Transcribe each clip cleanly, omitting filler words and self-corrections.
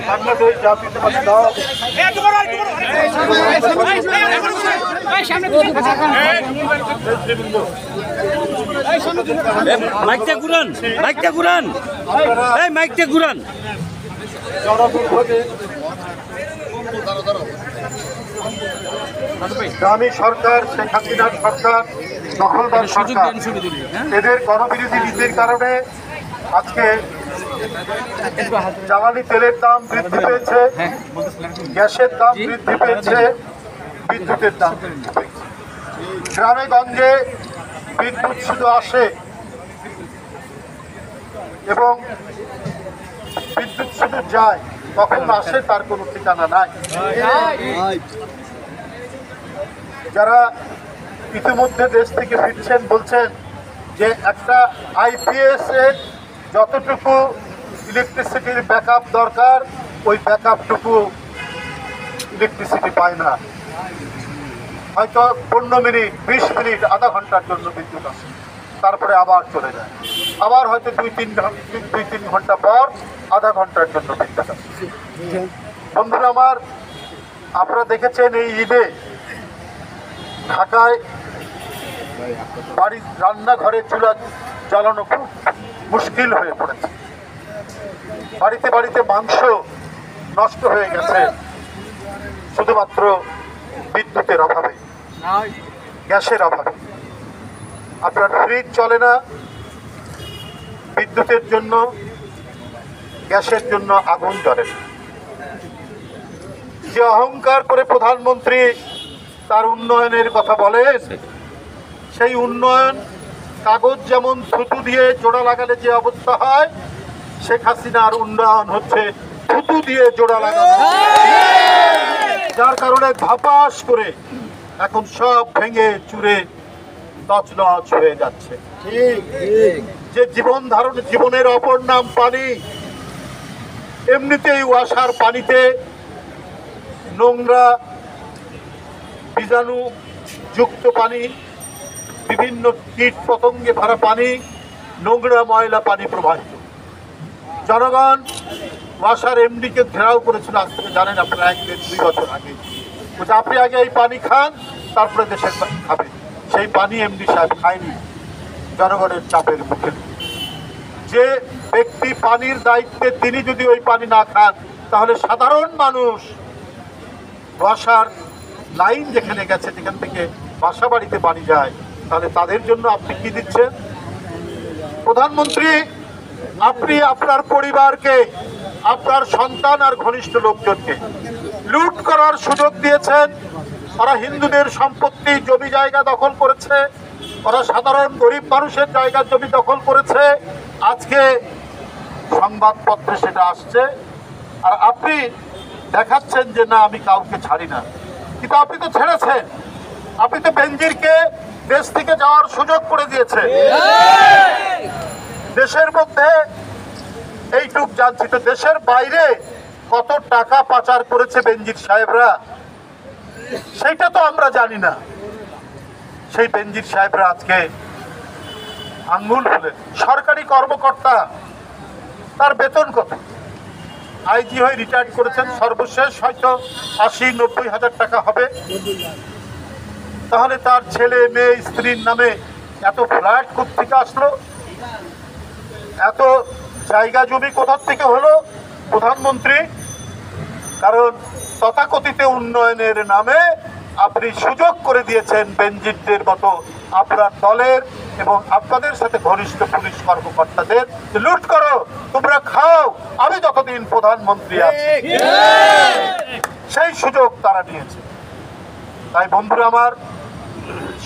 বাংলাদেশ জাতীয়তাবাদী দল মাইকটা ঘুরান দামি সরকার, শেখ হাসিনার সরকার, দখলদার সরকার, এদের গণবিরোধী নীতির কারণে আজকে জ্বালানি তেলের দাম বৃদ্ধি পেয়েছে, গ্যাসের দাম বৃদ্ধি পেয়েছে, বিদ্যুতের দাম বৃদ্ধি পেয়েছে। গ্রামে গঞ্জে বিদ্যুৎ শুধু আসে এবং বিদ্যুৎ শুধু যায়, কখন আসে তার কোনো ঠিকানা নাই। যারা ইতিমধ্যে দেশ থেকে ফিরছেন বলছেন যে একটা আইপিএস এর যতটুকু ইলেকট্রিসিটির ব্যাকআপ দরকার ওই ব্যাকআপটুকু ইলেকট্রিসিটি পায় না। হয়তো 15 মিনিট, 20 মিনিট, আধা ঘন্টার জন্য বিদ্যুৎ আসে, তারপরে আবার চলে যায়। আবার হয়তো 2-3 ঘন্টা পর আধা ঘন্টার জন্য বিদ্যুৎ আসে। বন্ধুরা আমার, আপনারা দেখেছেন এই ঈদে ঢাকায় বাড়ির রান্নাঘরে চুলা জ্বালানো খুব মুশকিল হয়ে পড়েছে। বাড়িতে বাড়িতে মাংস নষ্ট হয়ে গেছে শুধুমাত্র বিদ্যুতের অভাবে, গ্যাসের অভাবে। আপনার ফ্রিজ চলে না বিদ্যুতের জন্য, গ্যাসের জন্য আগুন জ্বলে না। যে অহংকার করে প্রধানমন্ত্রী তার উন্নয়নের কথা বলেন, সেই উন্নয়ন কাগজ যেমন থুতু দিয়ে জোড়া লাগালে যে অবস্থা হয়, শেখ হাসিনার উন্নয়ন হচ্ছে থুতু দিয়ে জোড়া লাগানো, যার কারণে ধাপাস করে এখন সব ভেঙে চুরে তছনছ হয়ে যাচ্ছে। যে জীবনের অপর নাম পানি, এমনিতেই ওয়াসার পানিতে নোংরা বীজাণু যুক্ত পানি, বিভিন্ন কীট পতঙ্গে ভরা পানি, নোংরা ময়লা পানি প্রবাহিত। জনগণ ওয়াসার এমডিকে ঘেরাও করেছিল, আজ থেকে জানেন আপনারা 1-2 বছর আগে, আপনি আগে এই পানি খান তারপরে দেশের পানি খাবেন। সেই পানি এমডি সাহেব খায়নি জনগণের চাপের মুখে। যে ব্যক্তি পানির দায়িত্বে, তিনি যদি ওই পানি না খান তাহলে সাধারণ মানুষ ওয়াসার লাইন যেখানে গেছে, যেখান থেকে বাসা বাড়িতে পানি যায়, তাহলে তাদের জন্য আপনি কি দিচ্ছেন? প্রধানমন্ত্রী, আপনি আপনার পরিবারকে, আপনার সন্তান আর ঘনিষ্ঠ লোকজনকে লুট করার সুযোগ দিয়েছেন। ওরা হিন্দুদের সম্পত্তি, জমি জায়গা দখল করেছে, ওরা সাধারণ গরিব মানুষের জায়গা জমি দখল করেছে। আজকে সংবাদপত্রে সেটা আসছে, আর আপনি দেখাচ্ছেন যে না, আমি কাউকে ছাড়ি না। কিন্তু আপনি তো ছেড়েছেন, আপনি তো বেনজিরকে দেশ থেকে যাওয়ার সুযোগ করে দিয়েছেন। দেশের মধ্যে এইটুক জানছি, তো দেশের বাইরে কত টাকা পাচার করেছে বেনজির সাহেবরা সেইটা তো আমরা জানি না। সেই বেনজির সাহেবরা আজকে আঙ্গুল ফুলে, সরকারি কর্মকর্তা, তার বেতন কত? আইজি হয়ে রিটায়ার্ড করেছেন, সর্বশেষ হয়তো 80-90 হাজার টাকা হবে। তাহলে তার ছেলে মেয়ে স্ত্রীর নামে এত ফ্ল্যাট কোত্থেকে আসলো? এত জায়গা জমি কোথা থেকে হলো? প্রধানমন্ত্রী, কারণ তথাকথিত উন্নয়নের নামে আপনি সুযোগ করে দিয়েছেন বেনজিরদের মতো আপনার দলের এবং আপনাদের সাথে ঘনিষ্ঠ পুলিশ কর্মকর্তাদের, লুট করো, তোমরা খাও, আমি যতদিন প্রধানমন্ত্রী আছি। সেই সুযোগ তারা নিয়েছে। তাই বন্ধুরা আমার,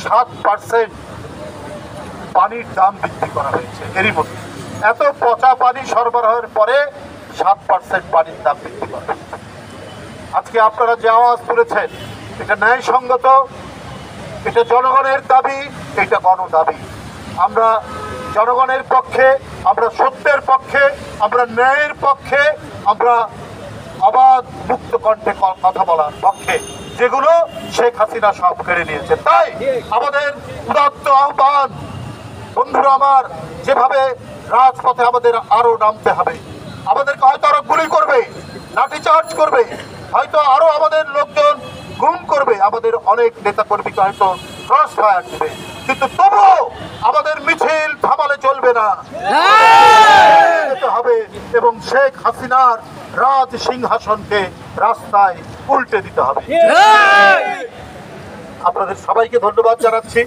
7% পানির দাম বৃদ্ধি করা হয়েছে এরই মধ্যে। এত পচা পানি সরবরাহের পরে 7% পানির দাম বৃদ্ধি করা হয়েছে। আজকে আপনারা যে আওয়াজ তুলেছেন, এটা ন্যায়সঙ্গত, এটা জনগণের দাবি, এটা গণদাবি। আমরা জনগণের পক্ষে, আমরা সত্যের পক্ষে, আমরা ন্যায়ের পক্ষে, আমরা অবাধ মুক্ত কণ্ঠে কথা বলার পক্ষে, যেগুলো শেখ হাসিনা সব কেড়ে নিয়েছে। তাই আমাদের উদাত্ত আহ্বান, বন্ধুরা আমার, যেভাবে রাজপথে আমাদের আরো নামতে হবে। আমাদেরকে হয়তো আরো গুলি করবে, লাঠিচার্জ করবে, হয়তো আরো আমাদের লোকজন গুম করবে, আমাদের অনেক নেতা কর্মীকে হয়তো ক্রস ফায়ার দিবে, কিন্তু তবুও আমাদের মিছিল থামালে চলবে না, যেতে হবে এবং শেখ হাসিনার রাজ সিংহাসনকে রাস্তায় উল্টে দিতে হবে। আপনাদের সবাইকে ধন্যবাদ জানাচ্ছি।